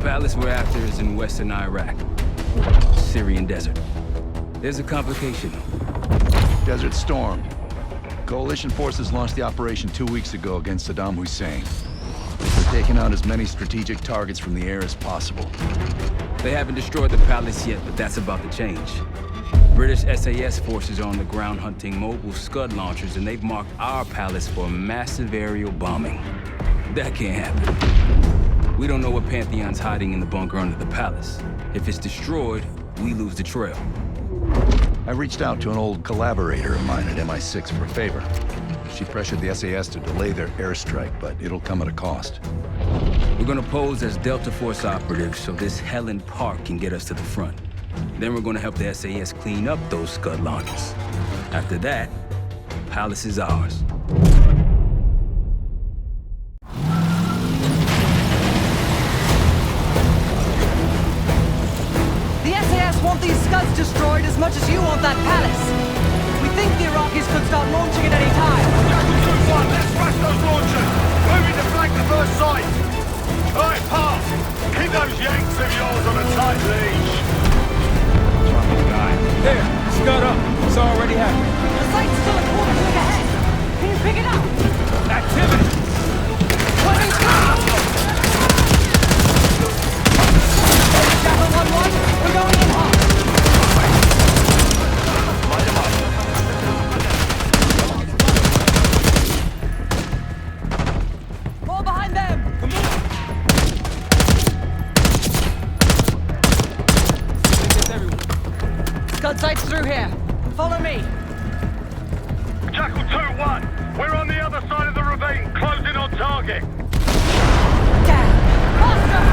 palace we're after is in western Iraq. Syrian desert. There's a complication. Desert Storm. Coalition forces launched the operation 2 weeks ago against Saddam Hussein. They're taking out as many strategic targets from the air as possible. They haven't destroyed the palace yet, but that's about to change. British SAS forces are on the ground hunting mobile Scud launchers, and they've marked our palace for massive aerial bombing. That can't happen. We don't know what Pantheon's hiding in the bunker under the palace. If it's destroyed, we lose the trail. I reached out to an old collaborator of mine at MI6 for a favor. She pressured the SAS to delay their airstrike, but it'll come at a cost. We're gonna pose as Delta Force operatives so this Helen Park can get us to the front. Then we're gonna help the SAS clean up those Scud launchers. After that, Palace is ours. The SAS want these Scuds destroyed as much as you want that palace. We think the Iraqis could start launching at any time. Jackal 2-1, let's smash those launchers! Moving to flank the first sight! Alright, Park! Keep those Yanks of yours on a tight leash! There, Scud up. It's already happening. The site's still a quarter click ahead. Can you pick it up? Activity! Coming through! Jackal 1-1, we're going in hot. Light them up. More behind them! Come on! It's everyone. Scud sights through here. Follow me. Jackal 2-1, we're on the other side of the ravine, closing on target. Down. Faster!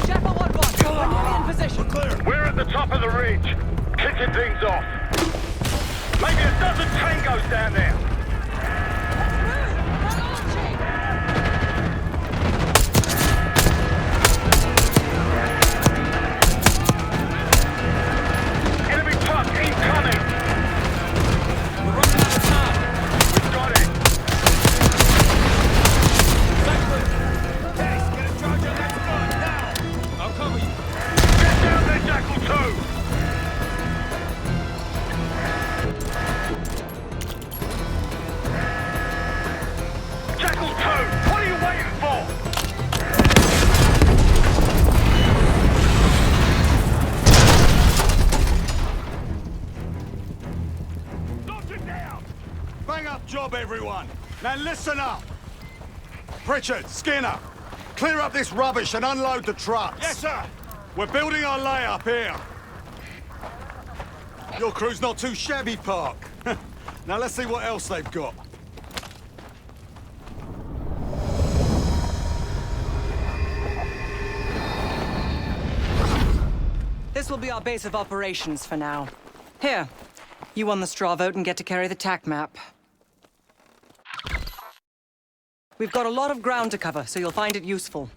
Jackal 1-1, we're nearly in position. We're at the top of the ridge, kicking things off. Maybe a dozen tangos down there. Enemy truck incoming. We're running out of time. We've got it. Case, get a charge on that Scud now. I'll cover you. Get down there, Jackal 2. Jackal 2, what are you waiting for? Knock it down! Bang up job, everyone! Now listen up! Pritchard, Skinner, clear up this rubbish and unload the trucks. Yes, sir. We're building our layup here. Your crew's not too shabby, Park. Now let's see what else they've got. This will be our base of operations for now. Here, you won the straw vote and get to carry the TAC map. We've got a lot of ground to cover, so you'll find it useful.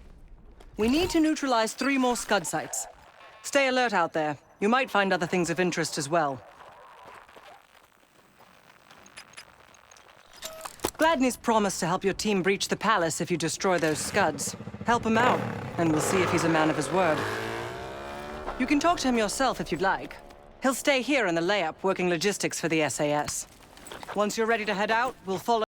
We need to neutralize 3 more Scud sites. Stay alert out there. You might find other things of interest as well. Gladney's promised to help your team breach the palace if you destroy those Scuds. Help him out, and we'll see if he's a man of his word. You can talk to him yourself if you'd like. He'll stay here in the layup, working logistics for the SAS. Once you're ready to head out, we'll follow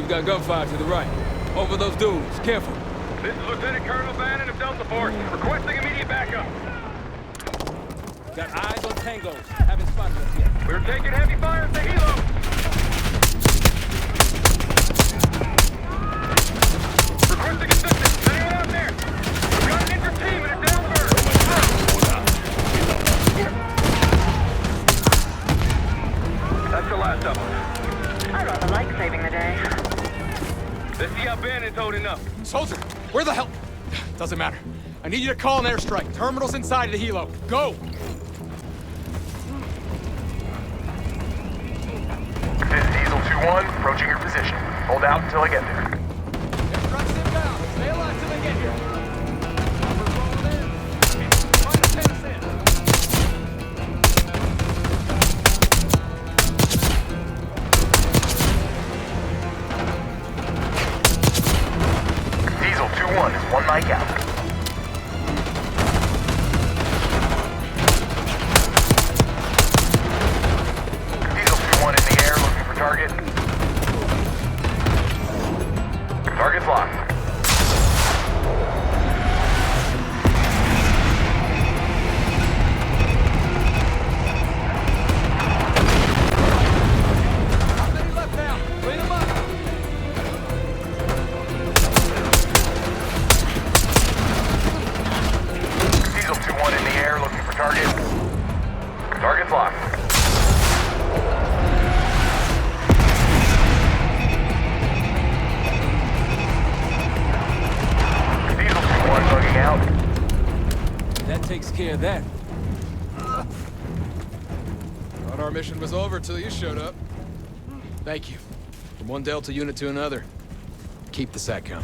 We've got gunfire to the right. Over those dunes. Careful. This is Lieutenant Colonel Bannon of Delta Force, requesting immediate backup. Got eyes on tangos. Haven't spotted us yet. We're taking heavy fire at the helo. Requesting assistance. Anyone out there? We've got an injured team and a down bird. That's the last of them. I rather like saving the day. Let's see how Bannon's holding up. Soldier, where the hell? Doesn't matter. I need you to call an airstrike. Terminal's inside of the helo. Go! This is Diesel 2-1, approaching your position. Hold out until I get there. Airstrike's inbound. Stay alive till they get here. Chopper's rolling in. Trying to pin us in. Diesel 2-1 is one mic out. Diesel 2-1 in the air, looking for target. Target's locked. Not many left now. Clean them up. Diesel 2-1 in the air, looking for target. Target's locked. Diesel 2-1 bugging out. That takes care of that. Thought our mission was over till you showed up. Thank you. From one Delta unit to another. Keep the SATCOM.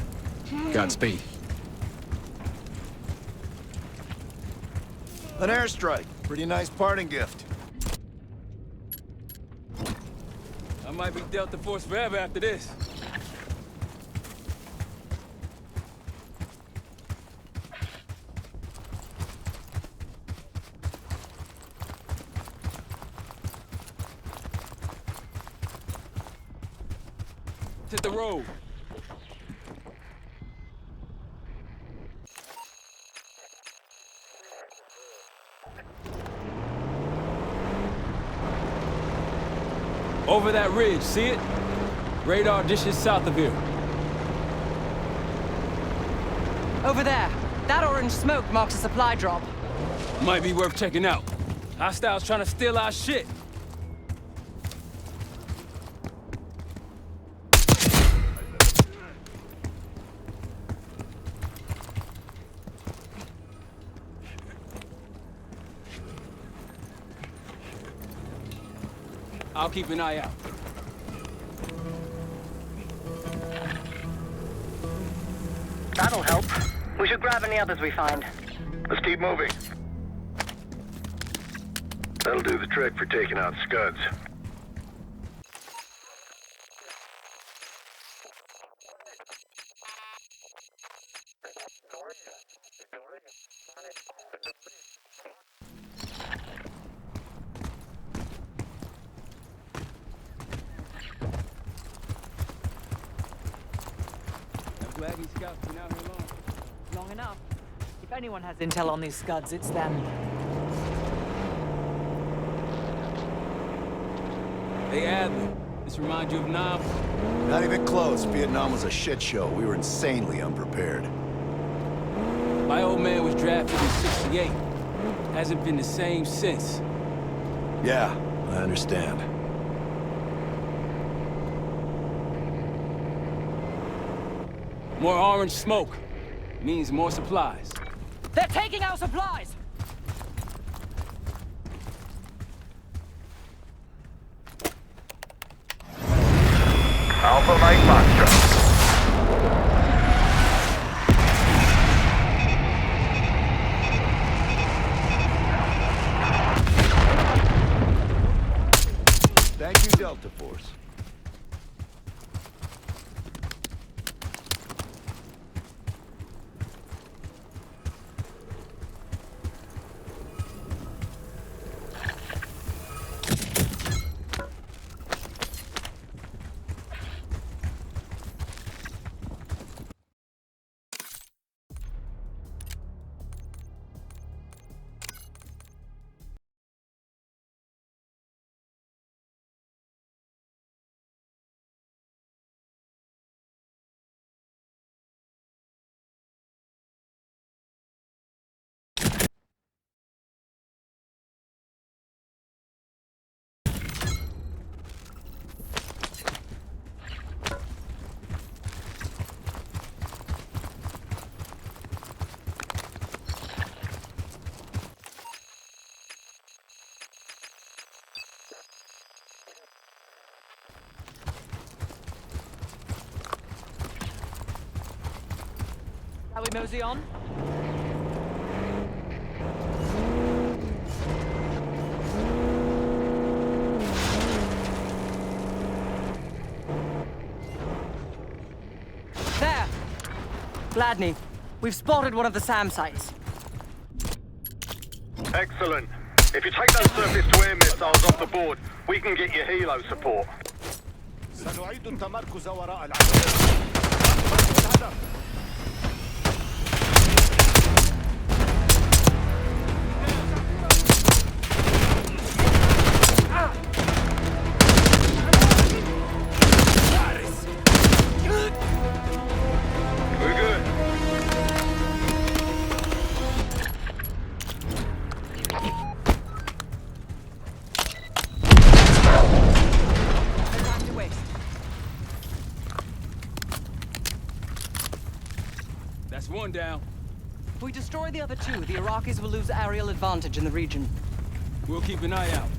Godspeed. An airstrike. Pretty nice parting gift. I might be Delta Force forever after this. Hit the road. Over that ridge, see it? Radar dishes south of here. Over there. That orange smoke marks a supply drop. Might be worth checking out. Hostiles trying to steal our shit. I'll keep an eye out. That'll help. We should grab any others we find. Let's keep moving. That'll do the trick for taking out Scuds. Gladney scouts been out here long. Long enough. If anyone has intel on these Scuds, it's them. Hey, Adler, this remind you of Nam? Not even close. Vietnam was a shit show. We were insanely unprepared. My old man was drafted in '68. Hasn't been the same since. Yeah, I understand. More orange smoke means more supplies. They're taking our supplies! Alpha Mike Foxtrot. Thank you, Delta Force. Shall we mosey on? There! Gladney, we've spotted one of the SAM sites. Excellent. If you take those surface-to-air missiles off the board, we can get you helo support. سنعيد التمركز وراء العدو. We're good. No time to waste. That's one down. If we destroy the other two, the Iraqis will lose aerial advantage in the region. We'll keep an eye out.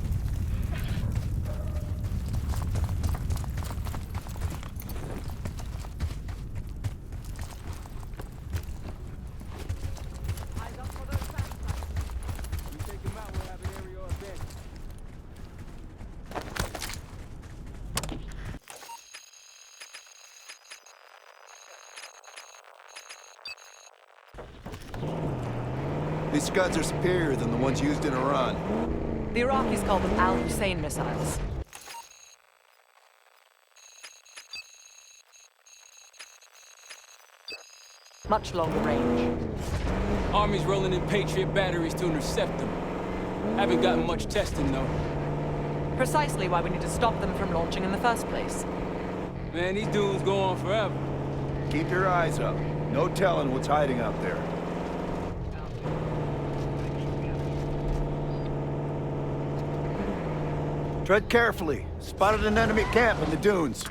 Eyes up for those SAM sites. We take them out, we'll have an aerial advantage. These Scuds are superior than the ones used in Iran. The Iraqis call them Al Hussein missiles. Much longer range. Army's rolling in Patriot batteries to intercept them. Haven't gotten much testing, though. Precisely why we need to stop them from launching in the first place. Man, these dudes go on forever. Keep your eyes up. No telling what's hiding out there. Tread carefully. Spotted an enemy camp in the dunes.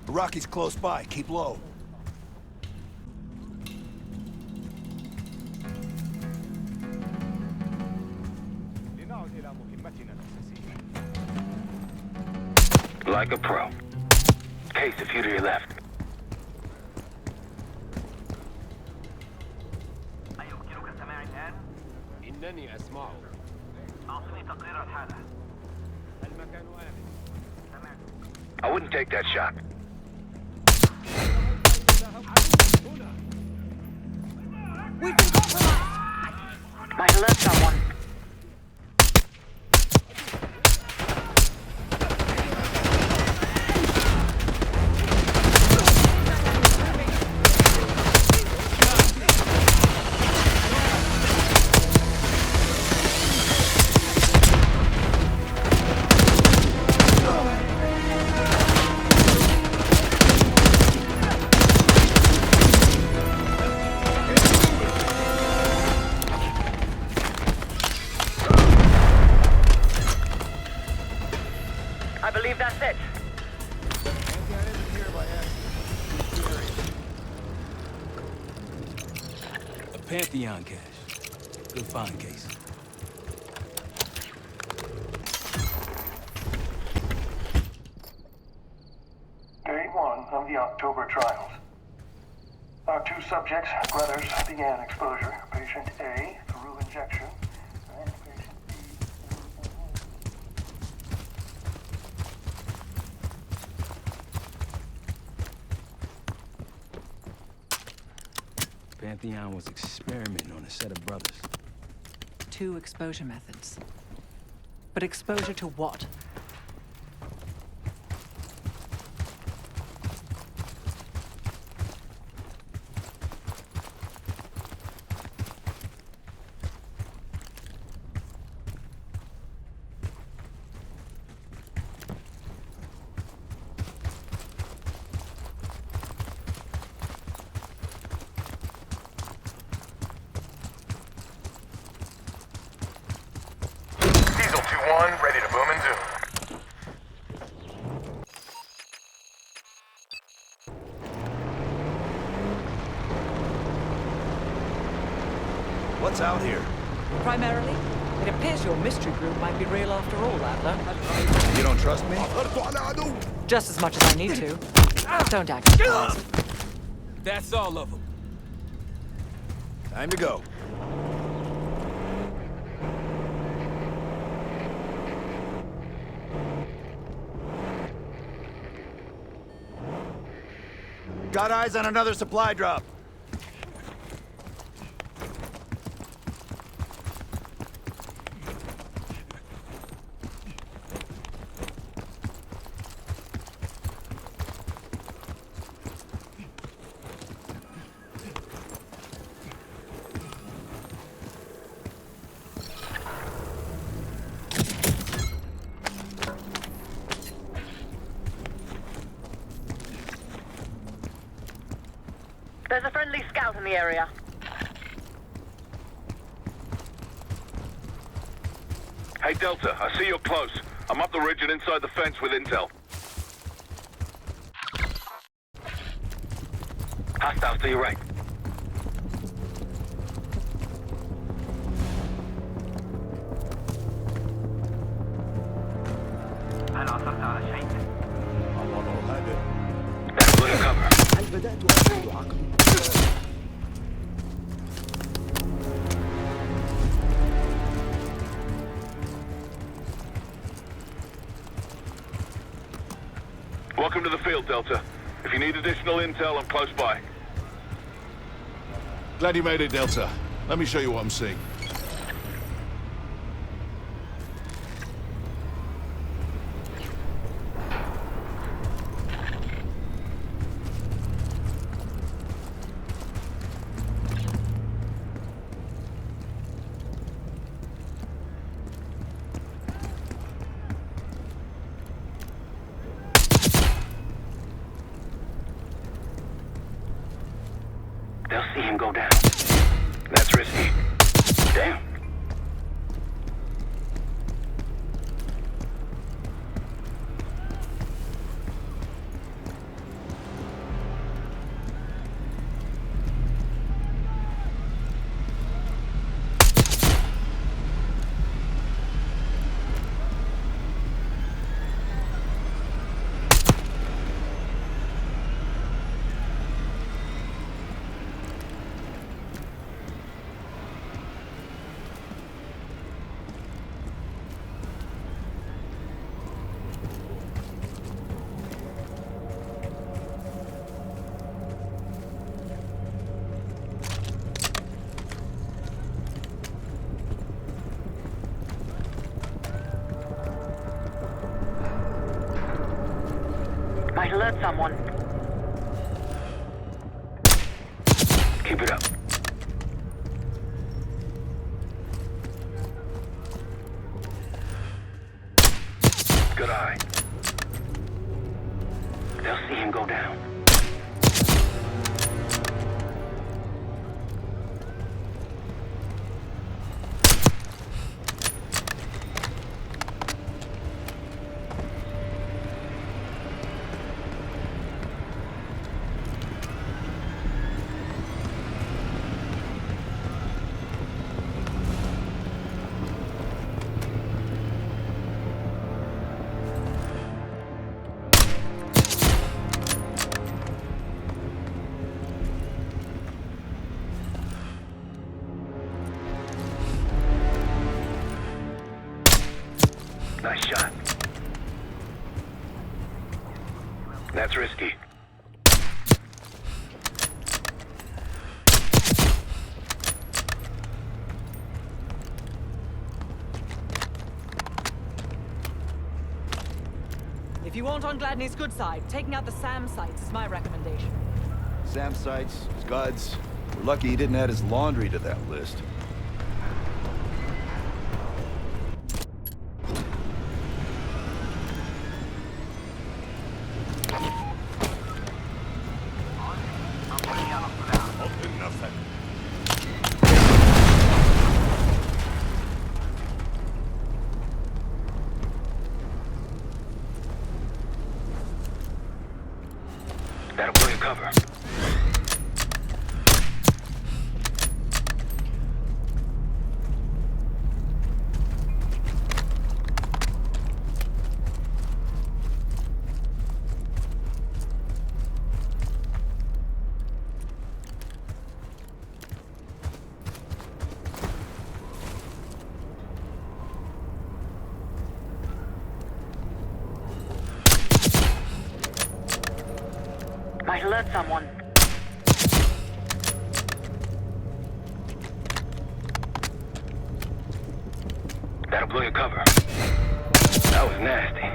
Iraqis close by. Keep low. Like a pro. Case, a few to your left. إنني أسمعه. أعطني تقرير الحالة. المكان آمن. I wouldn't take that shot. We've been compromised! Might have left someone. I believe that's it. A Pantheon cache. Good find, Case. Day 1 of the October trials. Our two subjects, brothers, began exposure. Patient A, through injection, and patient B, Pantheon was experimenting on a set of brothers. 2 exposure methods. But exposure to what? Diesel 2-1, ready to boom and zoom. What's out here? Primarily, it appears your mystery group might be real after all, Adler. You don't trust me? Just as much as I need to. Don't act surprised. That's all of them. Time to go. Got eyes on another supply drop. There's a friendly scout in the area. Hey, Delta, I see you're close. I'm up the ridge and inside the fence with intel. Hostiles to your right. That's good cover. Welcome to the field, Delta. If you need additional intel, I'm close by. Glad you made it, Delta. Let me show you what I'm seeing. They'll see him go down. That's risky. Damn. Might alert someone. Keep it up. Good eye. They'll see him go down. Nice shot. That's risky. If you want on Gladney's good side, taking out the SAM sites is my recommendation. SAM sites, Scuds. We're lucky he didn't add his laundry to that list. That'll blow your cover. alert someone. That'll blow your cover. That was nasty.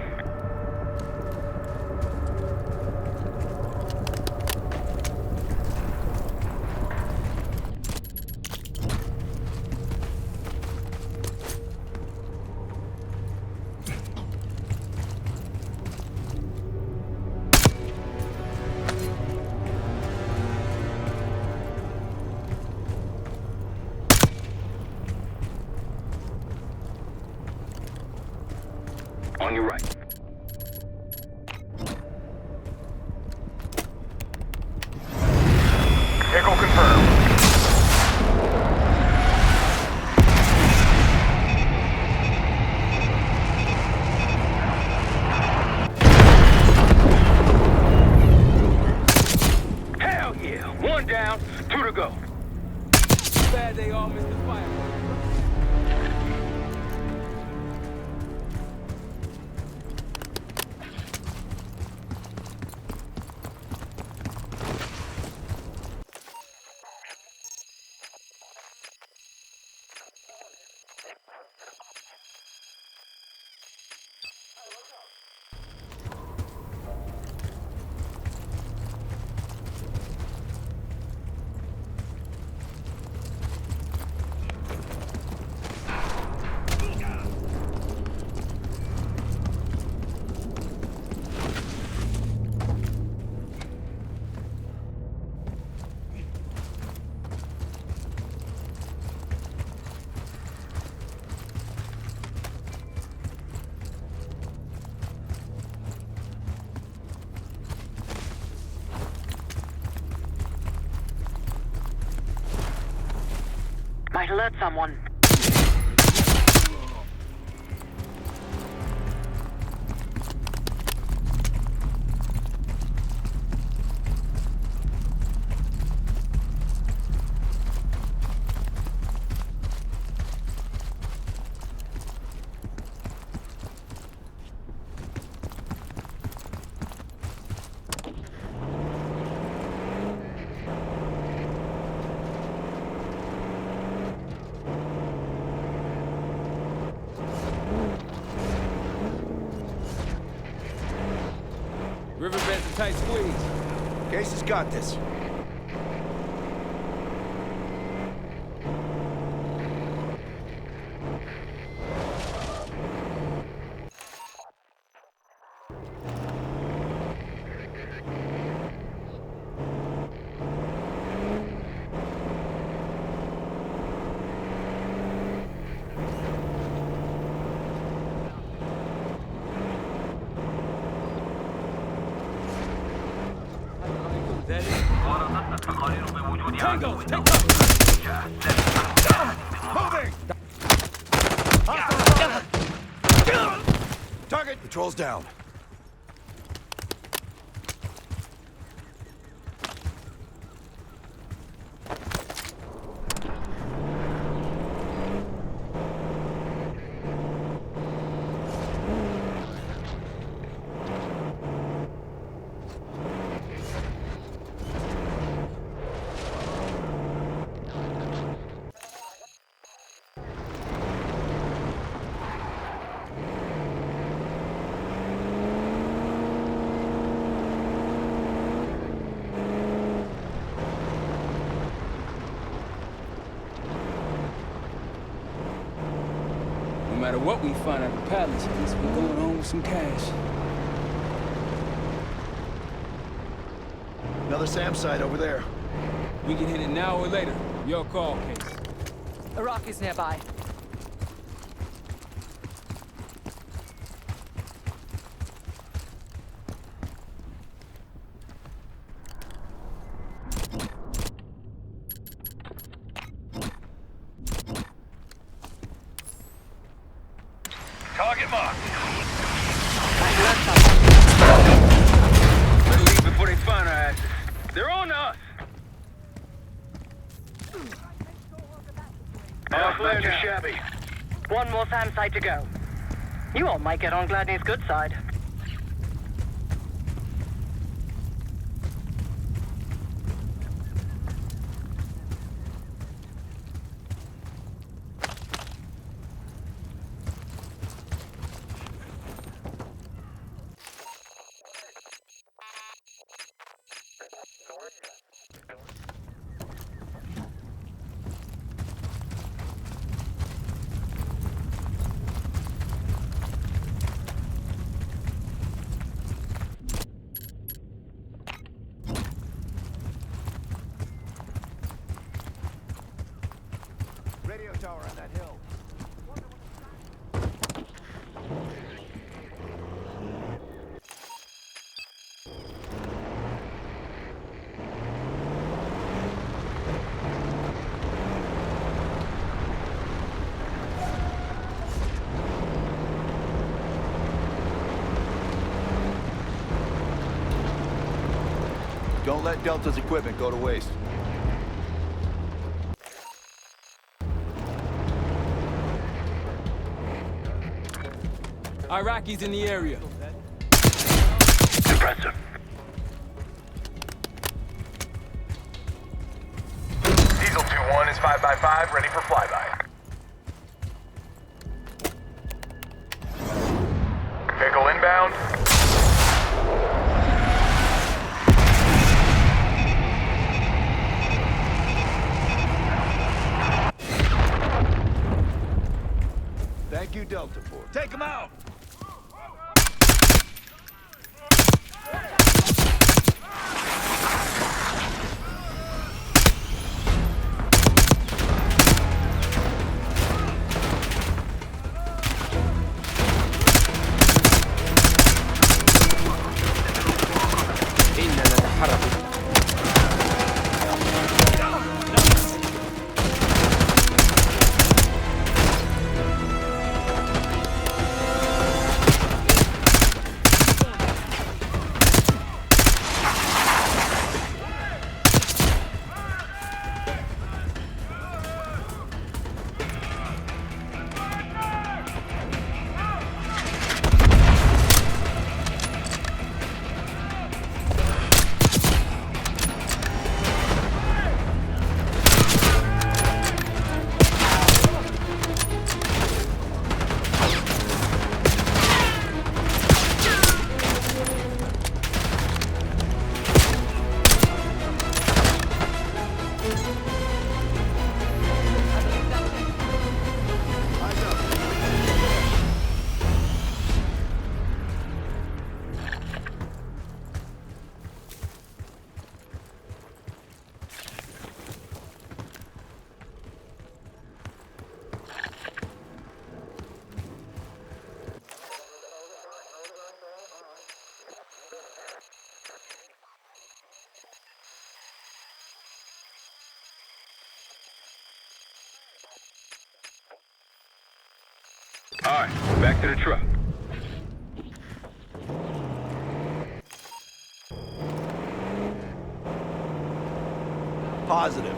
On your right. Vehicle confirmed. Hell yeah! One down, two to go. Bad they all missed the fire. Might alert someone. Riverbed's a tight squeeze. Case has got this. Tango! Take cover! Moving! Target controls down. No matter what we find at the palace, at least we're going home with some cash. Another SAM site over there. We can hit it now or later. Your call, Case. Iraqi's nearby. Target marked. Better leave before they find our asses. They're on to us. Our flares are shabby. One more SAM site to go. You all might get on Gladney's good side. tower on that hill. Don't let Delta's equipment go to waste. Iraqis in the area. Impressive. Diesel 2-1 is 5x5, ready for flyby. Vehicle inbound. Thank you, Delta Force. Take him out! All right, back to the truck. Positive.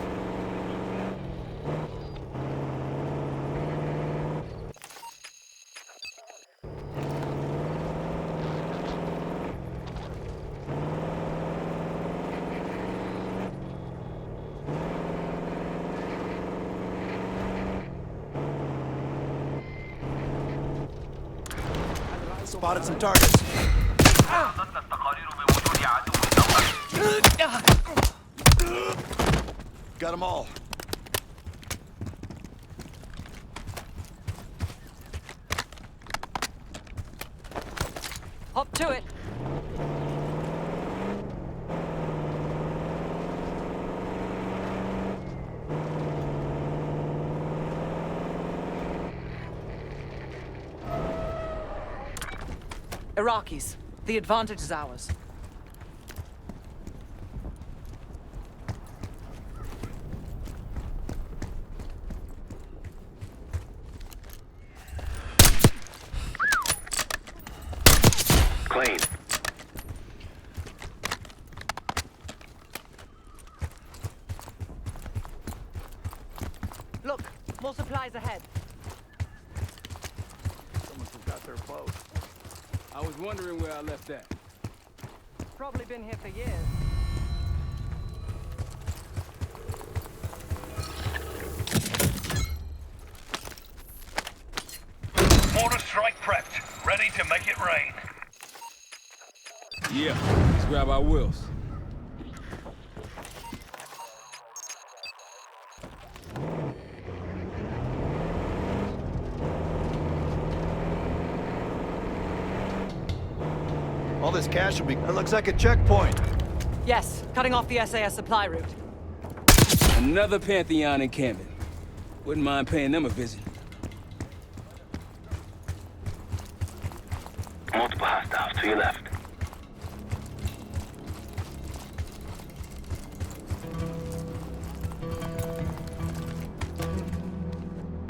Spotted some targets. Got them all. Hop to it. Iraqis, the advantage is ours. Clean. Look, more supplies ahead. Someone forgot their boat. I was wondering where I left that. Probably been here for years. Mortar strike prepped, ready to make it rain. Yeah, let's grab our wheels. All this cash will be... That looks like a checkpoint. Yes, cutting off the SAS supply route. Another Pantheon encampment. Wouldn't mind paying them a visit. Multiple hostiles to your left.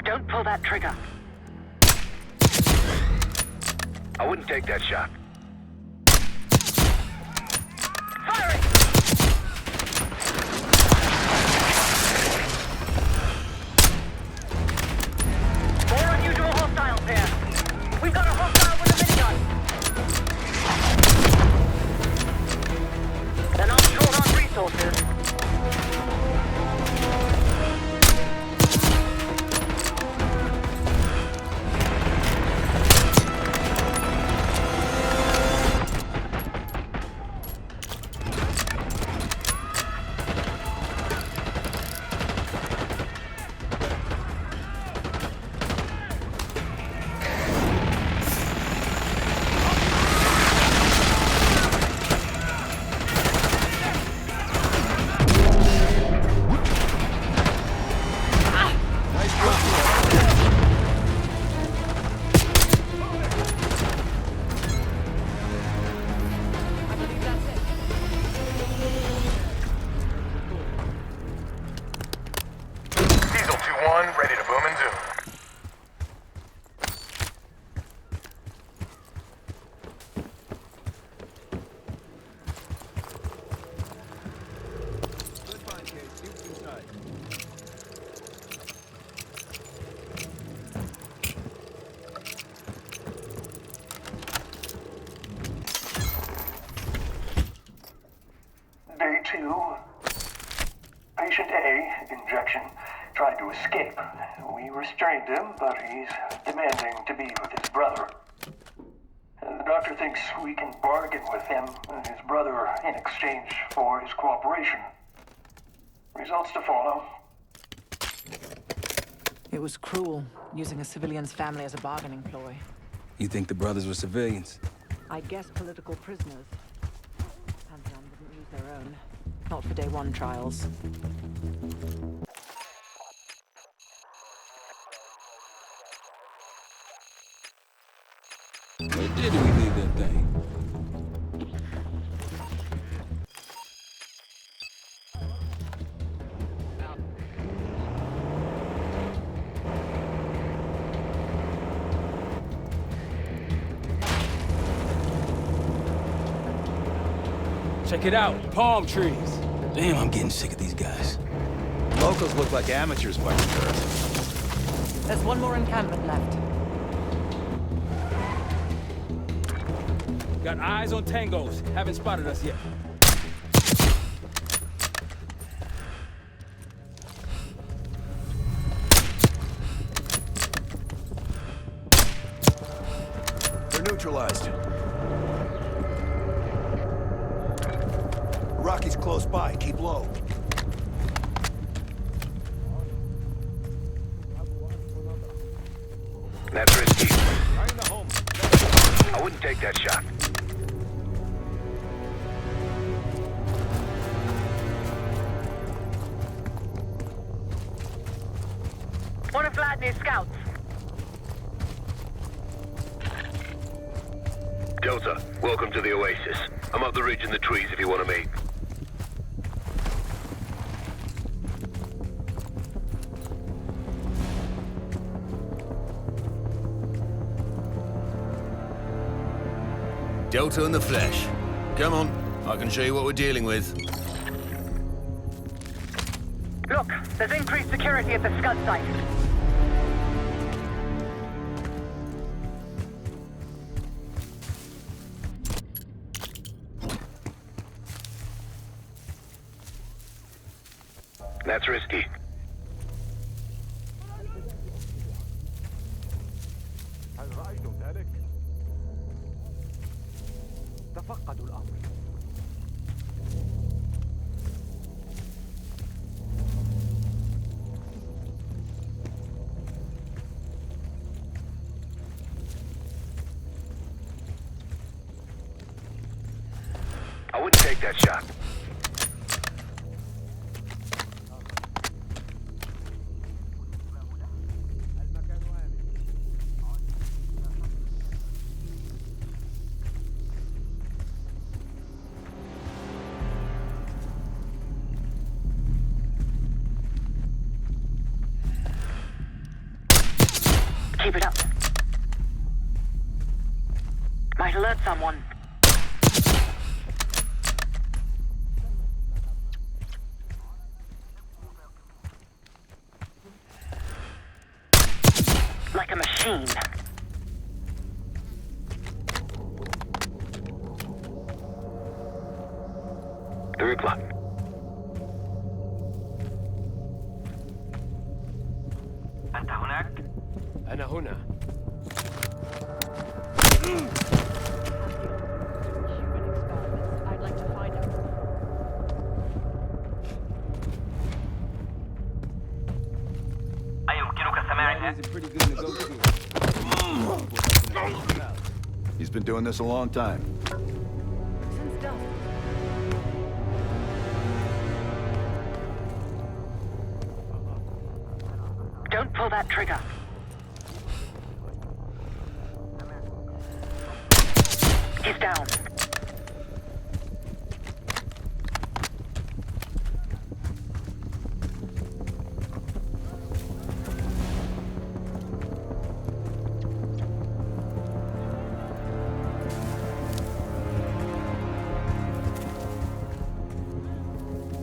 Don't pull that trigger. I wouldn't take that shot. Firing! More unusual hostiles here. We've got a hostile with a minigun. They're not short on resources. Ready to boom and zoom. Day 2. Patient A, injection, tried to escape. We restrained him, but he's demanding to be with his brother. The doctor thinks we can bargain with him and his brother in exchange for his cooperation. Results to follow. It was cruel, using a civilian's family as a bargaining ploy. You think the brothers were civilians? I guess political prisoners. Calderon didn't use their own. Not for day 1 trials. Where did we leave that thing? Check it out, palm trees. Damn, I'm getting sick of these guys. Locals look like amateurs by comparison. There's one more encampment left. Got eyes on tangos. Haven't spotted us yet. They're neutralized. Rocky's close by. Keep low. That's risky. I wouldn't take that shot. One of Gladney's scouts. Delta, welcome to the Oasis. I'm up the ridge in the trees if you want to meet. Delta in the flesh. Come on, I can show you what we're dealing with. Look, there's increased security at the Scud site. That's risky. I wouldn't take that shot. Keep it up. Might alert someone. Like a machine. 3 o'clock. أنت هناك؟ أنا هنا. I'd like to find out. أيمكنك سماعها؟ He's a pretty good negotiator. He's been doing this a long time. Since dusk. Don't pull that trigger. He's down.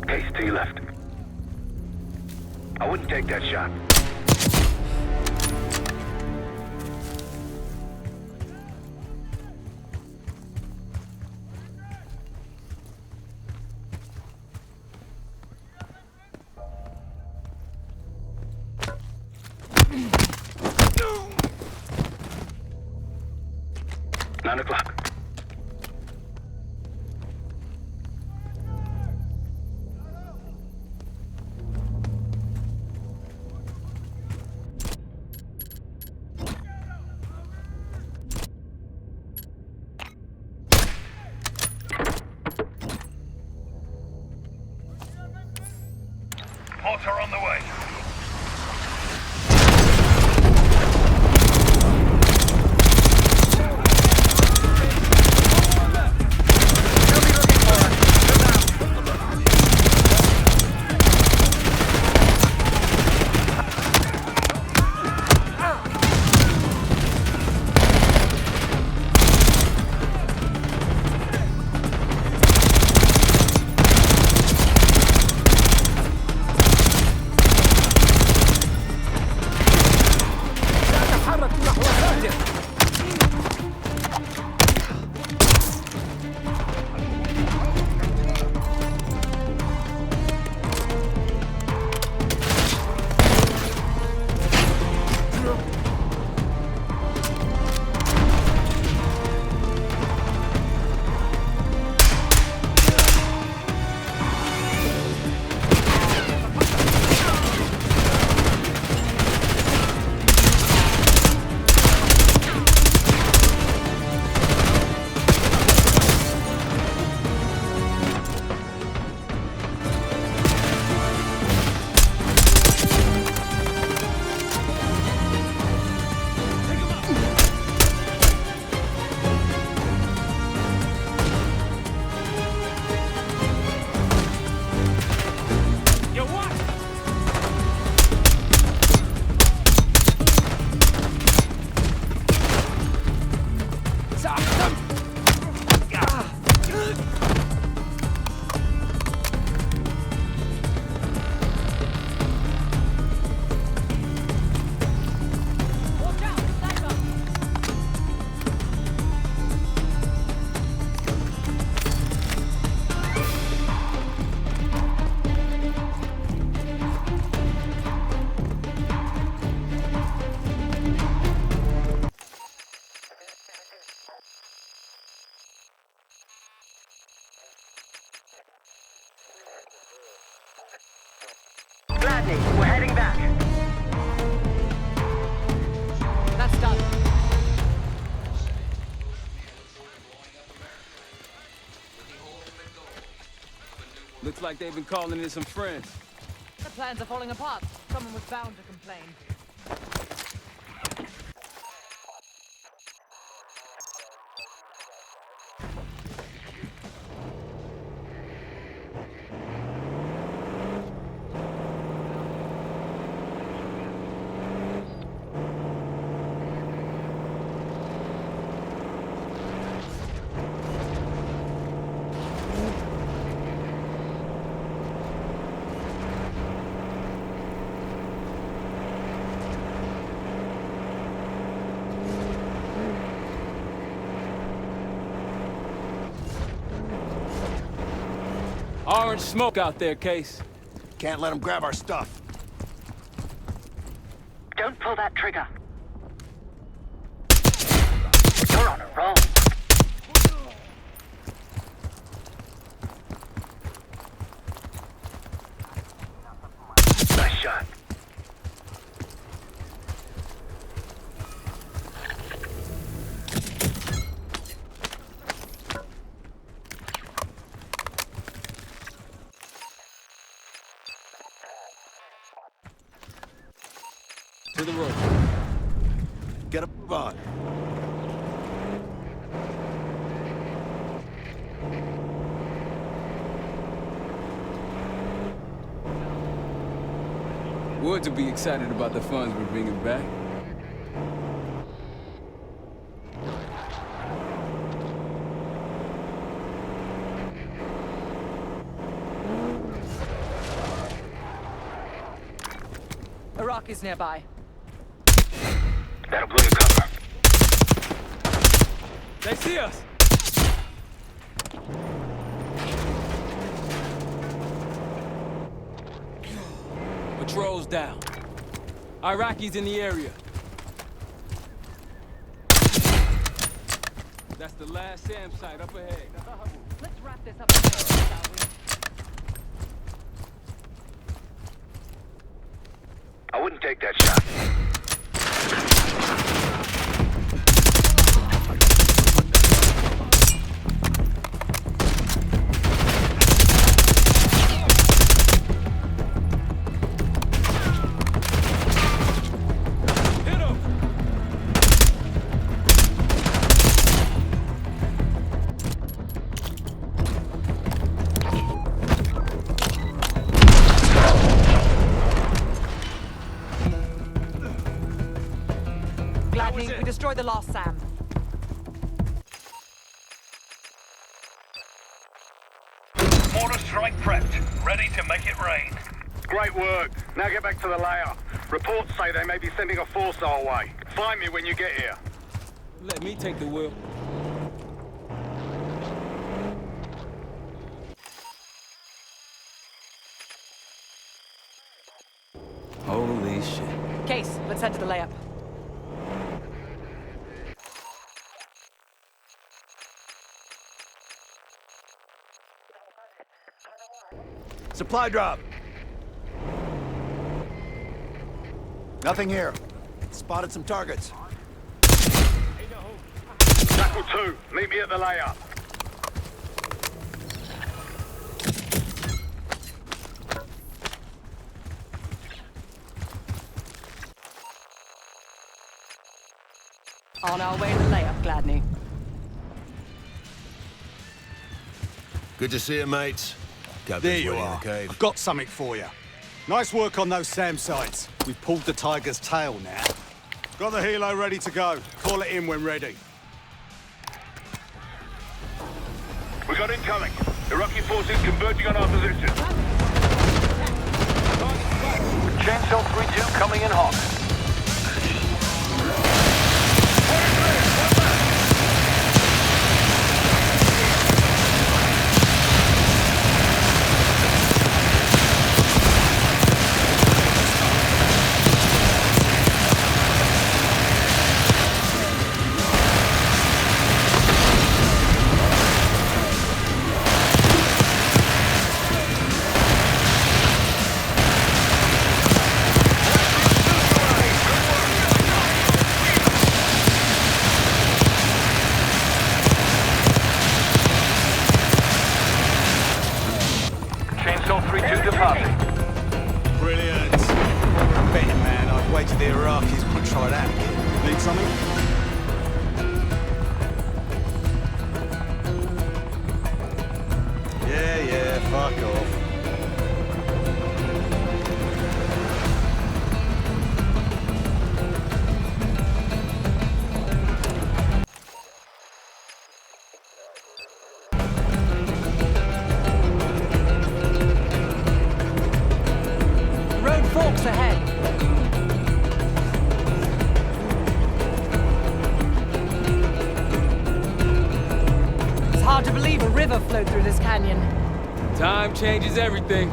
Case to your left. I wouldn't take that shot. Nine o'clock. Mortar on the way. Gladney, we're heading back. That's done. Looks like they've been calling in some friends. The plans are falling apart. Someone was bound to complain. Orange smoke out there, Case. Can't let them grab our stuff. Don't pull that trigger. You're on a roll. Nice shot. To the road. Get a on. Woods will be excited about the funds we're bringing back. Iraqis nearby. That'll blow your cover. They see us! Patrol's down. Iraqis in the area. That's the last SAM site up ahead. Let's wrap this up, shall we? I wouldn't take that shot. Gladney, we destroyed the last SAM. Mortar strike prepped. Ready to make it rain. Great work. Now get back to the layout. Reports say they may be sending a force our way. Find me when you get here. Let me take the wheel. Holy shit. Case, let's head to the layup. Supply drop. Nothing here. Spotted some targets. Jackal 2, meet me at the layout. On our way to the layup, Gladney. Good to see you, mates. There you are. I've got something for you. Nice work on those SAM sites. We've pulled the tiger's tail now. Got the helo ready to go. Call it in when ready. We got incoming. Iraqi forces converging on our position. Chainsaw 3-2 coming in hot. Brilliant. Betting, man. I'd waited the Iraqis would try that again. Need something? Yeah, fuck off. Road forks ahead. It's hard to believe a river flowed through this canyon. Time changes everything.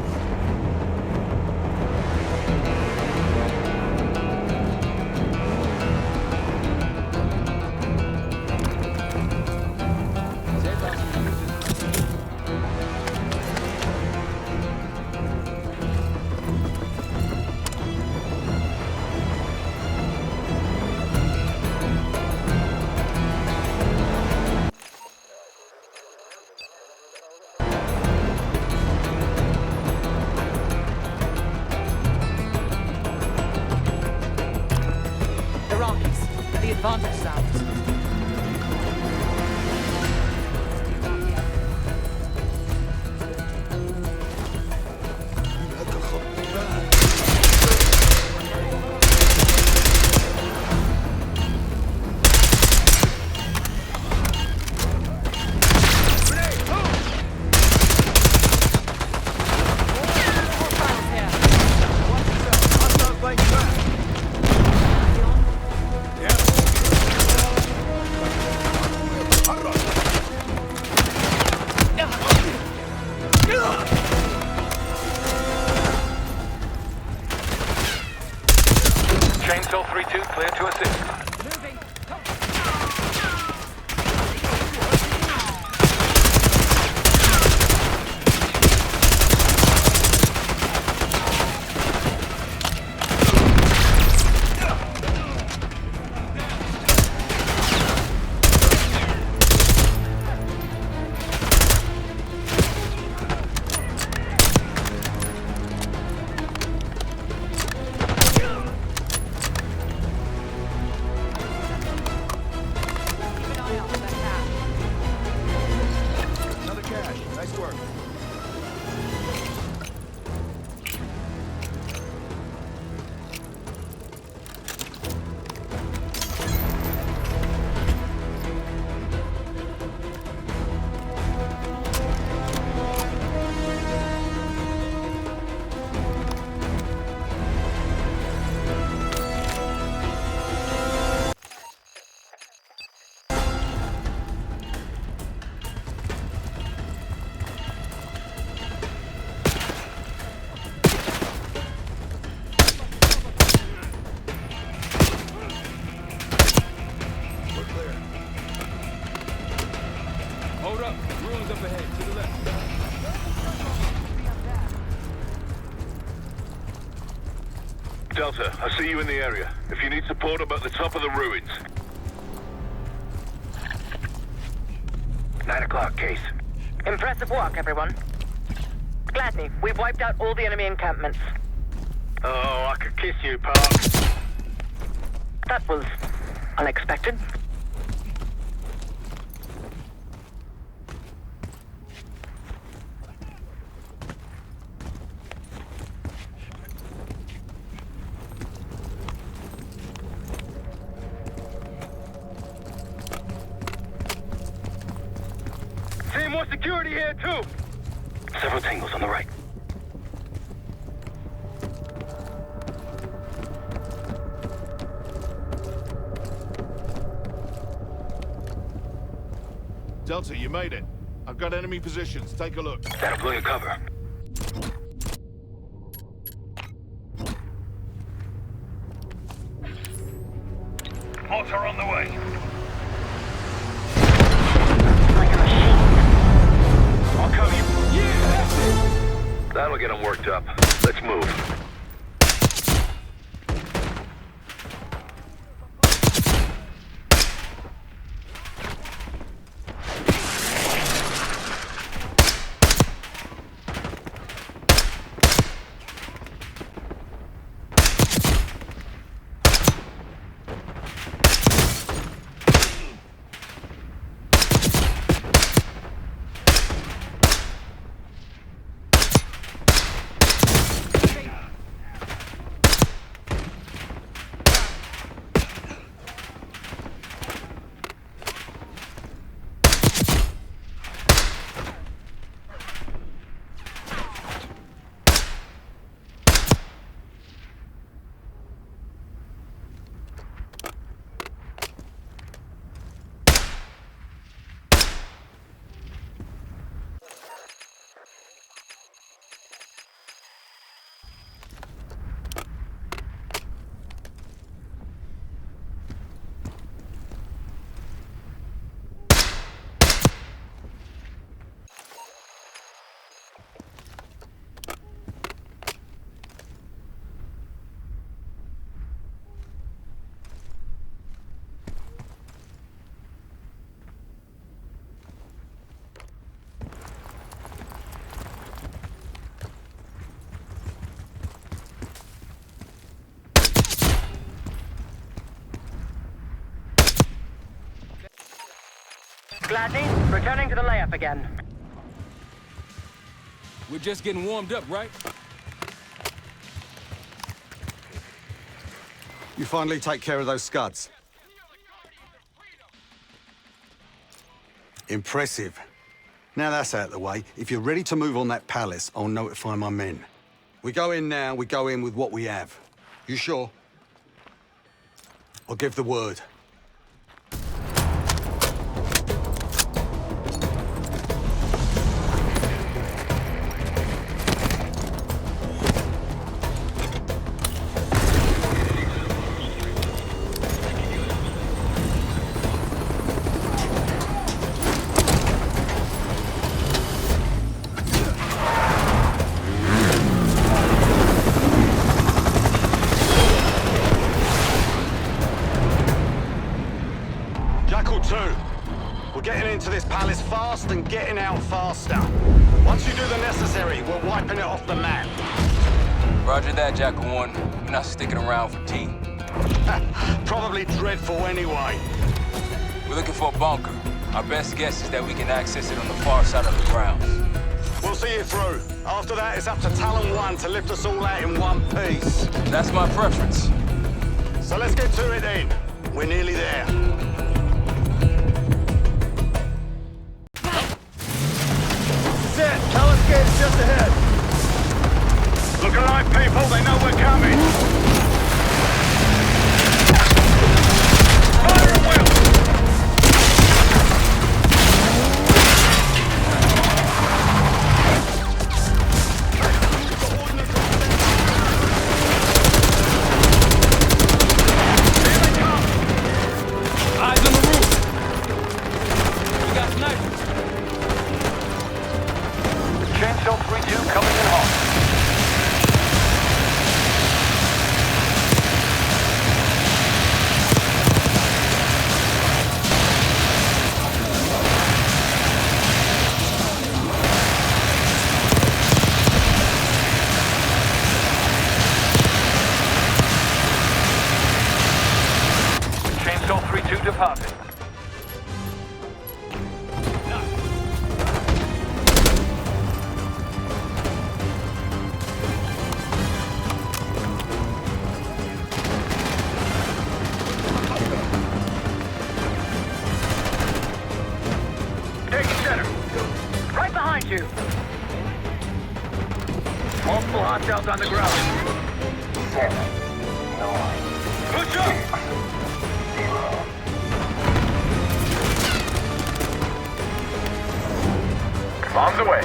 Iraqis, the advantage is ours. Chainsaw 3-2, clear to assist. Moving. Another cache. Nice work. We're clear. Hold up. Ruins up ahead, to the left. Delta, I see you in the area. If you need support, I'm at the top of the ruins. 9 o'clock, Case. Impressive work, everyone. Gladney, we've wiped out all the enemy encampments. Oh, I could kiss you, Park. That was unexpected. See more security here, too. Several tangles on the right. Delta, you made it. I've got enemy positions. Take a look. That'll blow your cover. Mortar on the way. Like a machine. I'll cover you. Yeah, that's it. That'll get them worked up. Let's move. Gladney, returning to the layup again. We're just getting warmed up, right? You finally take care of those Scuds. Impressive. Now that's out of the way, if you're ready to move on that palace, I'll notify my men. We go in now, we go in with what we have. You sure? I'll give the word. We're getting into this palace fast and getting out faster. Once you do the necessary, we're wiping it off the map. Roger that, Jackal 1. We're not sticking around for tea. Probably dreadful anyway. We're looking for a bunker. Our best guess is that we can access it on the far side of the grounds. We'll see you through. After that, it's up to Talon 1 to lift us all out in one piece. That's my preference. So let's get to it then. We're nearly there. Palace gate is just ahead. Look alive, people. They know we're coming. Fire at will. Here they come. Eyes on the roof. We got snipers. Chainsaw 3-2 coming in hot. Chainsaw 3-2 departing. Right behind you. Multiple hostiles on the ground. 7, 9, Push up! 0. Bombs away.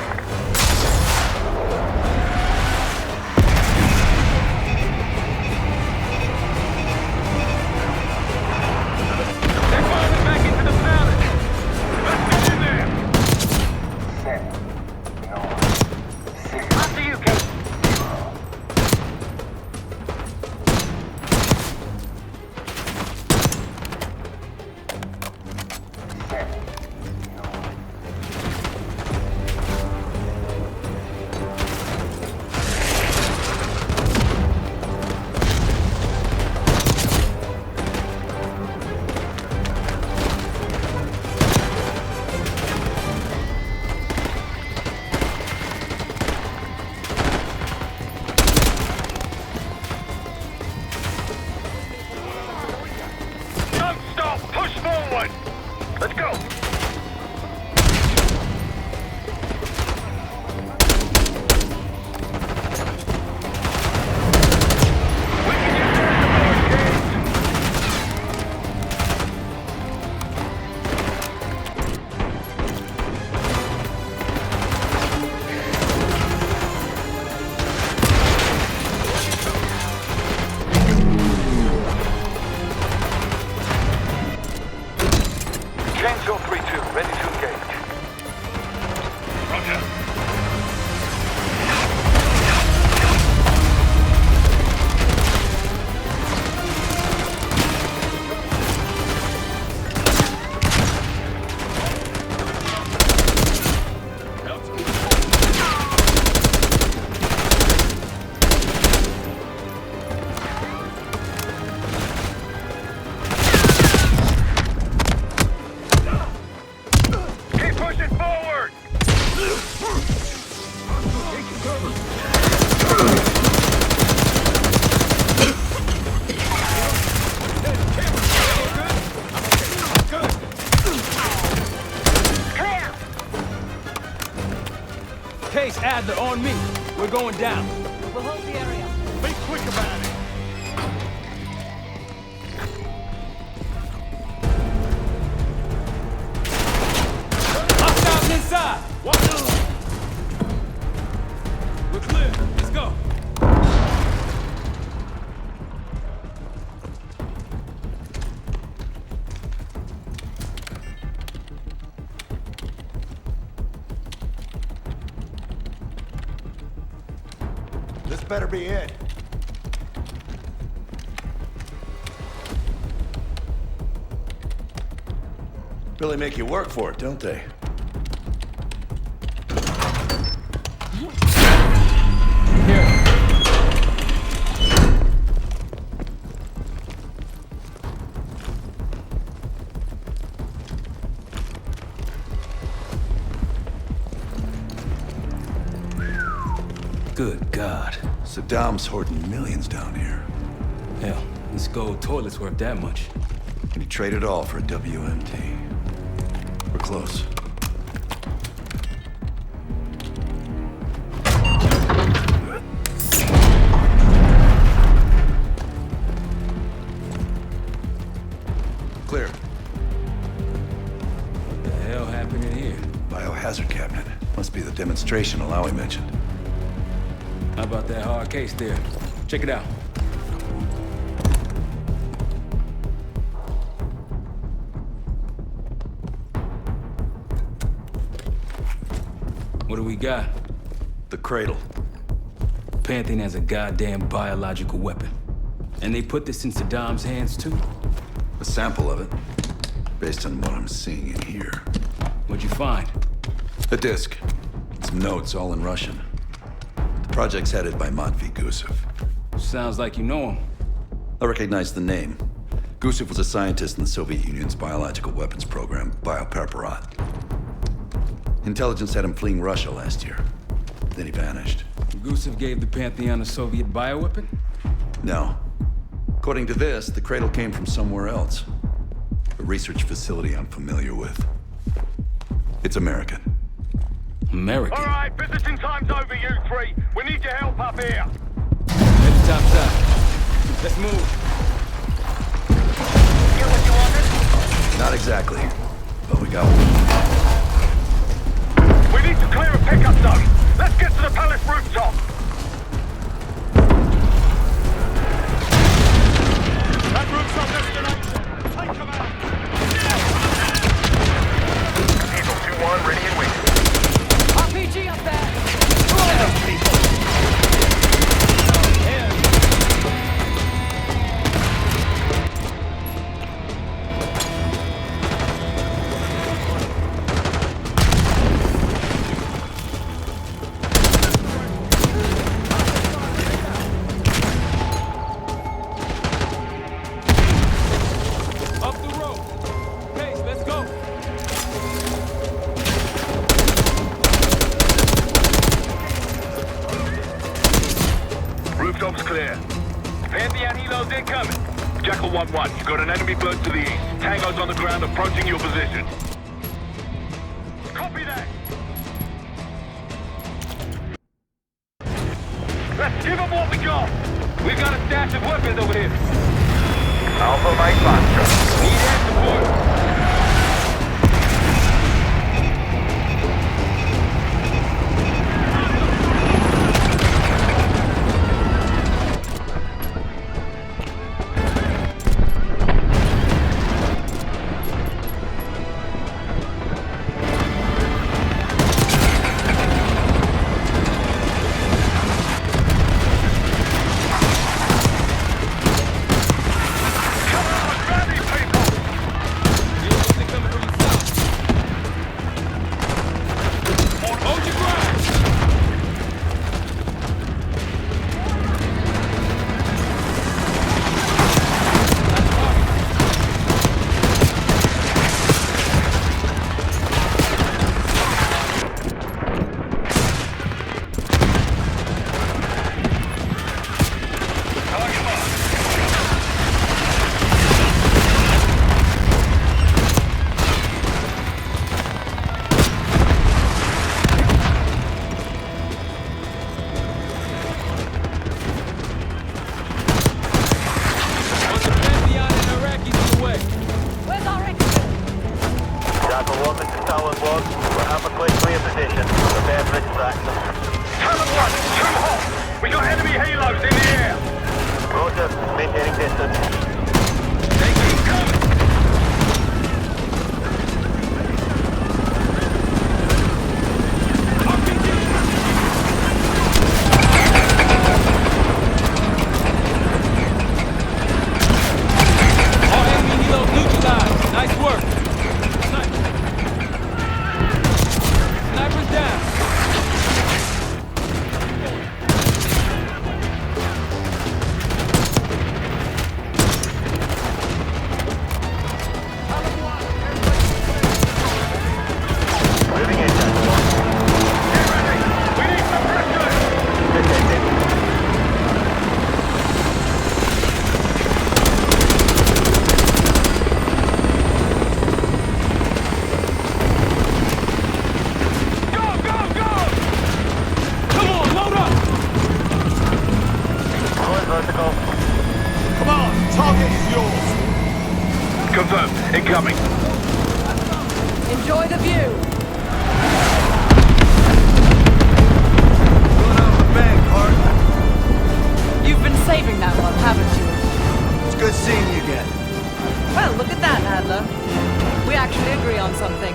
They're falling back into the palace. Let's get in there. 7, 9, 6, After you, Kate. 0. Don't stop! Push forward! Let's go! We can get there in the north gate! Chainsaw 3-2, ready to engage. Roger. Adler, on me. We're going down. We'll hold the area. Be quick about it. Hostiles inside. We're clear. Let's go. This better be it. Really make you work for it, don't they? Good God. Saddam's hoarding millions down here. Hell, this gold toilet's worth that much. And he traded all for a WMD. We're close. Clear. What the hell happened in here? Biohazard cabinet. Must be the demonstration Alawi mentioned. How about that hard case there? Check it out. What do we got? The cradle. Pantheon has a goddamn biological weapon. And they put this in Saddam's hands too? A sample of it, based on what I'm seeing in here. What'd you find? A disc. Some notes, all in Russian. The project's headed by Matvey Gusev. Sounds like you know him. I recognize the name. Gusev was a scientist in the Soviet Union's biological weapons program, Biopreparat. Intelligence had him fleeing Russia last year. Then he vanished. Gusev gave the Pantheon a Soviet bioweapon? No. According to this, the cradle came from somewhere else. A research facility I'm familiar with. It's American. American? All right, visiting time's over, you three. We need your help up here. Head to top side. Let's move. Get what you wanted? Not exactly, but we got one. We need to clear a pickup zone. Let's get to the palace rooftop. That roof's our destination. Take command. Diesel 2-1, ready and waiting. RPG up there! Destroy them, people! Up the road. Pace, let's go. Rooftops clear. Pantheon helos incoming. Jackal 1-1, you've got an enemy bloke to the east. Tango's on the ground approaching your position. Copy that. Let's give them what we got. We've got a stash of weapons over here. Alpha Mike Foxtrot. Need air support. Come on, grab Helen 1, too hot! We got enemy helos in the air! Roger, maintaining distance. They keep coming! All enemy helos neutralized. Nice work. Sniper's down. Moving in, Jackal 1. Get ready! We need suppression! Go, go, go! Come on, load up. Going vertical. Come on, target is yours. Confirmed. Incoming. Enjoy the view. Going out the bank, Hart. You've been saving that one, haven't you? It's good seeing you again. Well, look at that, Adler. We actually agree on something.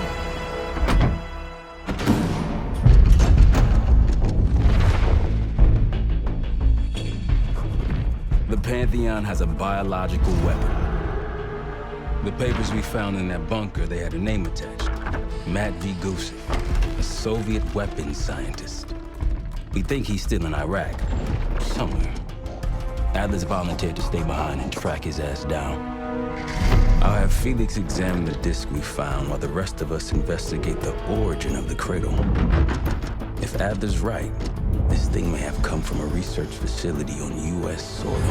The Pantheon has a biological weapon. The papers we found in that bunker, they had a name attached. Matt V. Gusev, a Soviet weapons scientist. We think he's still in Iraq, somewhere. Adler's volunteered to stay behind and track his ass down. I'll have Felix examine the disc we found while the rest of us investigate the origin of the cradle. If Adler's right, this thing may have come from a research facility on U.S. soil.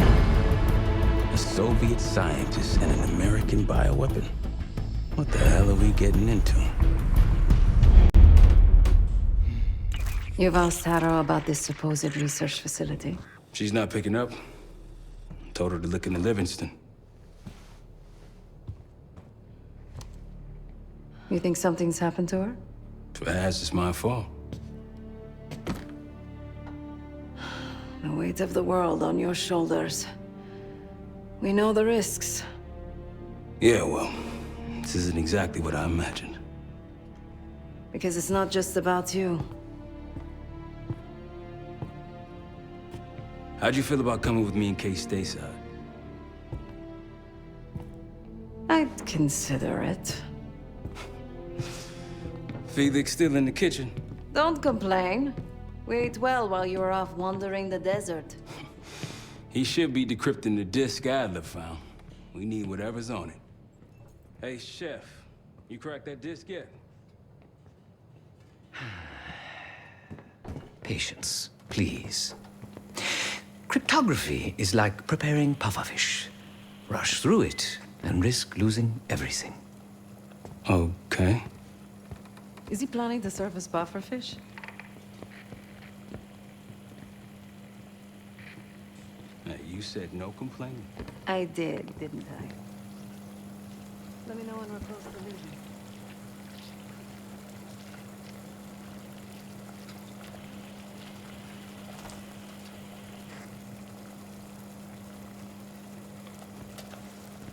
A Soviet scientist and an American bioweapon. What the hell are we getting into? You've asked Harrow about this supposed research facility. She's not picking up. Told her to look into Livingston. You think something's happened to her? If it has, it's my fault. The weight of the world on your shoulders. We know the risks. Yeah, well, this isn't exactly what I imagined. Because it's not just about you. How'd you feel about coming with me in case stateside? I'd consider it. Felix still in the kitchen. Don't complain. We ate well while you were off wandering the desert. He should be decrypting the disc Adler found. We need whatever's on it. Hey, Chef, you cracked that disc yet? Patience, please. Cryptography is like preparing pufferfish. Rush through it and risk losing everything. Okay. Is he planning to serve us pufferfish? Hey, you said no complaining. I did, didn't I? Let me know when we're close to leaving.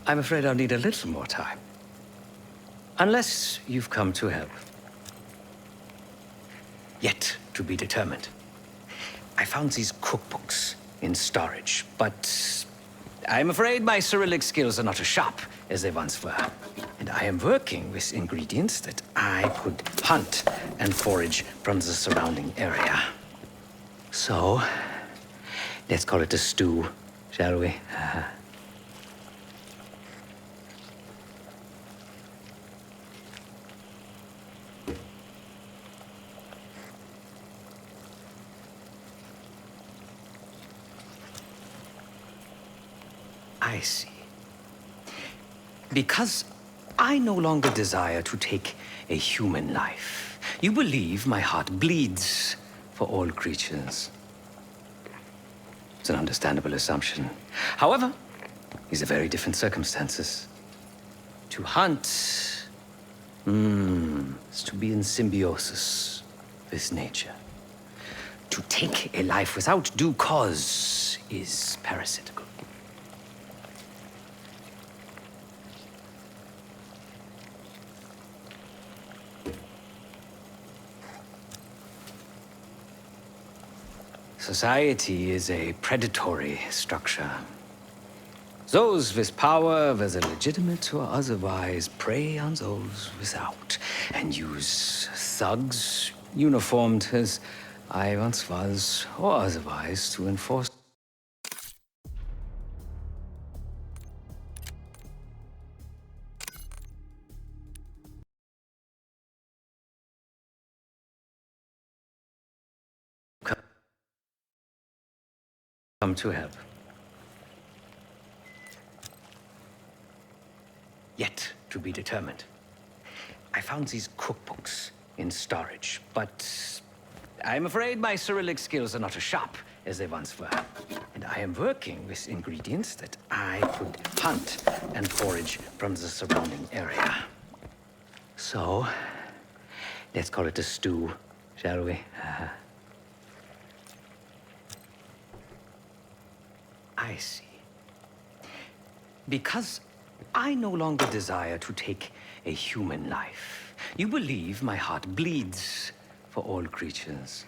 I'm afraid I'll need a little more time. Unless you've come to help. Yet to be determined. I found these cookbooks in storage, but I'm afraid my Cyrillic skills are not as sharp as they once were. And I am working with ingredients that I could hunt and forage from the surrounding area. So, let's call it a stew, shall we? I see. Because I no longer desire to take a human life, you believe my heart bleeds for all creatures. It's an understandable assumption. However, these are very different circumstances. To hunt is to be in symbiosis with nature. To take a life without due cause is parasitical. Society is a predatory structure. Those with power, whether legitimate or otherwise, prey on those without, and use thugs, uniformed as I once was, or otherwise, to enforce. Come to help. Yet to be determined. I found these cookbooks in storage, but I'm afraid my Cyrillic skills are not as sharp as they once were. And I am working with ingredients that I could hunt and forage from the surrounding area. So, let's call it a stew, shall we? I see. Because I no longer desire to take a human life, you believe my heart bleeds for all creatures.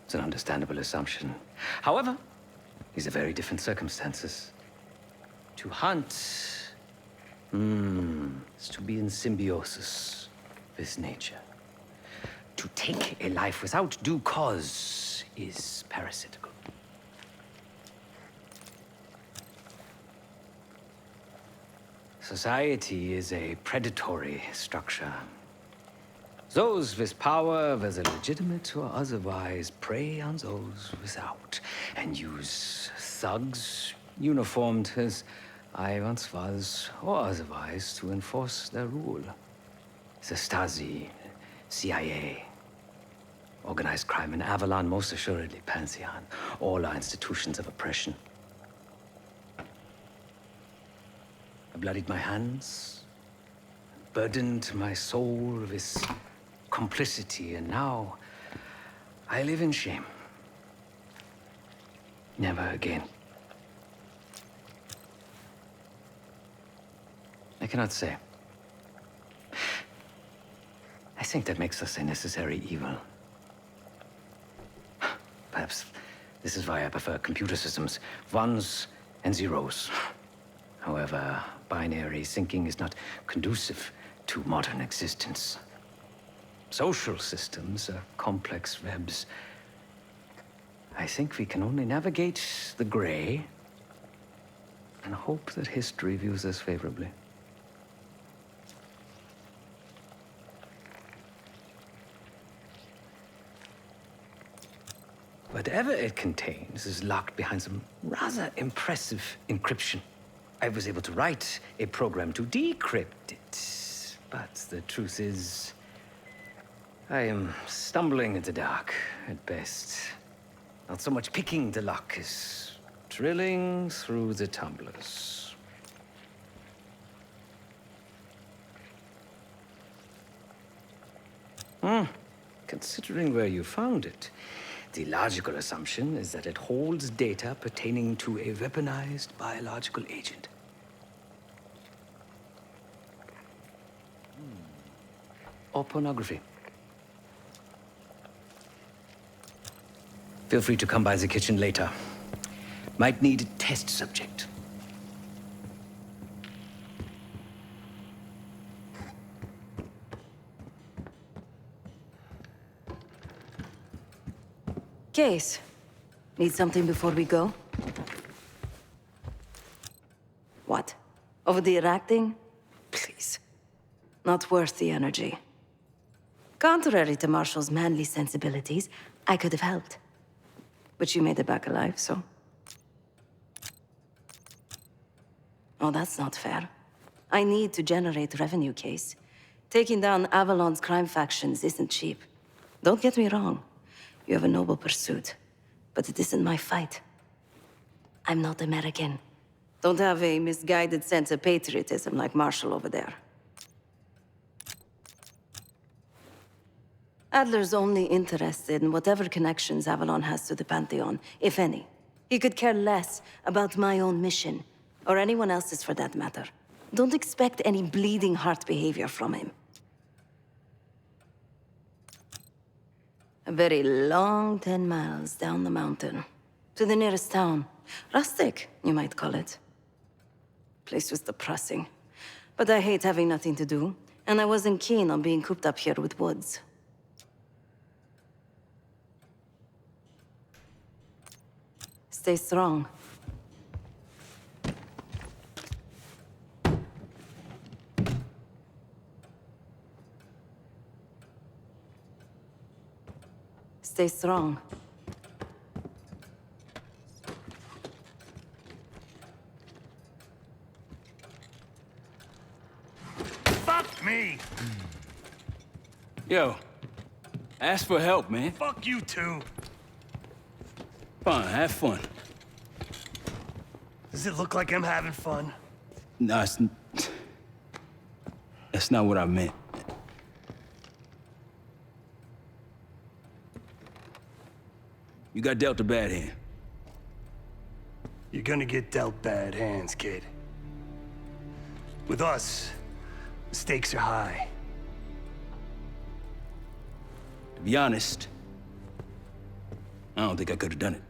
It's an understandable assumption. However, these are very different circumstances. To hunt is to be in symbiosis with nature. To take a life without due cause is parasitical. Society is a predatory structure. Those with power, whether legitimate or otherwise, prey on those without, and use thugs, uniformed as I once was, or otherwise, to enforce their rule. The Stasi, CIA, organized crime in Avalon, most assuredly Pantheon, all are institutions of oppression. I bloodied my hands, burdened my soul with complicity, and now I live in shame. Never again. I cannot say. I think that makes us a necessary evil. Perhaps this is why I prefer computer systems, ones and zeros. However, binary thinking is not conducive to modern existence. Social systems are complex webs. I think we can only navigate the gray and hope that history views us favorably. Whatever it contains is locked behind some rather impressive encryption. I was able to write a program to decrypt it, but the truth is, I am stumbling in the dark at best. Not so much picking the lock as drilling through the tumblers. Considering where you found it, the logical assumption is that it holds data pertaining to a weaponized biological agent. Or pornography. Feel free to come by the kitchen later. Might need a test subject. Case. Need something before we go? What? Over the Iraq thing? Please. Not worth the energy. Contrary to Marshall's manly sensibilities, I could have helped. But you made it back alive, so... Oh, that's not fair. I need to generate revenue, Case. Taking down Avalon's crime factions isn't cheap. Don't get me wrong. You have a noble pursuit, but it isn't my fight. I'm not American. Don't have a misguided sense of patriotism like Marshall over there. Adler's only interested in whatever connections Avalon has to the Pantheon, if any. He could care less about my own mission, or anyone else's for that matter. Don't expect any bleeding heart behavior from him. A very long 10 miles down the mountain, to the nearest town. Rustic, you might call it. Place was depressing, but I hate having nothing to do, and I wasn't keen on being cooped up here with Woods. Stay strong. Stay strong. Fuck me! Yo, ask for help, man. Fuck you too. Fine, have fun. Does it look like I'm having fun? No, that's not what I meant. You got dealt a bad hand. You're gonna get dealt bad hands, kid. With us, the stakes are high. To be honest, I don't think I could have done it.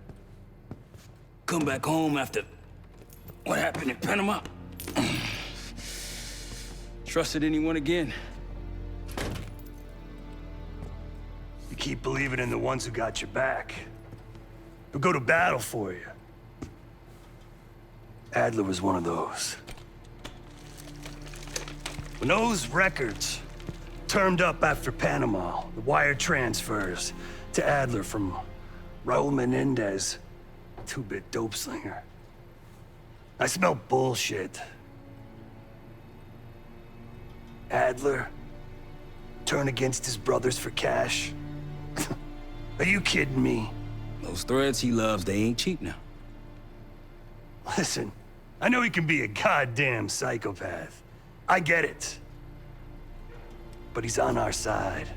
Come back home after what happened in Panama. Trusted anyone again? You keep believing in the ones who got your back, who go to battle for you. Adler was one of those. When those records turned up after Panama, the wire transfers to Adler from Raul Menendez, two-bit dope slinger, I smelled bullshit. Adler turn against his brothers for cash? Are you kidding me? Those threads he loves, they ain't cheap now. Listen, I know he can be a goddamn psychopath. I get it. But he's on our side.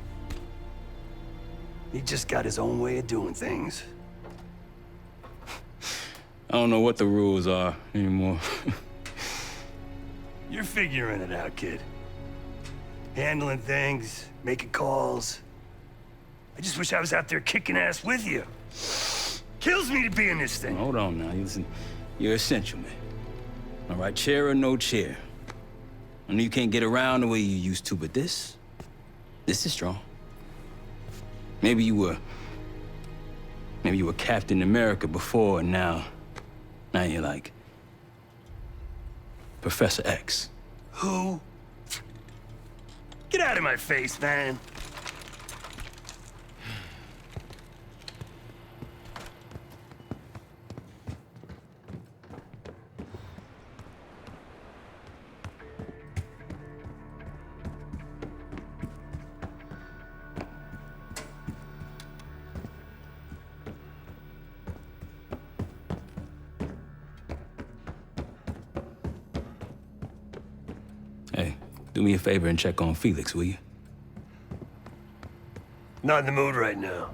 He just got his own way of doing things. I don't know what the rules are anymore. You're figuring it out, kid. Handling things, making calls. I just wish I was out there kicking ass with you. Kills me to be in this thing. Hold on now, listen. You're essential, man. All right, chair or no chair. I know you can't get around the way you used to, but this is strong. Maybe you were Captain America before, and now you're like Professor X. Who? Get out of my face, man. Hey, do me a favor and check on Felix, will you? Not in the mood right now.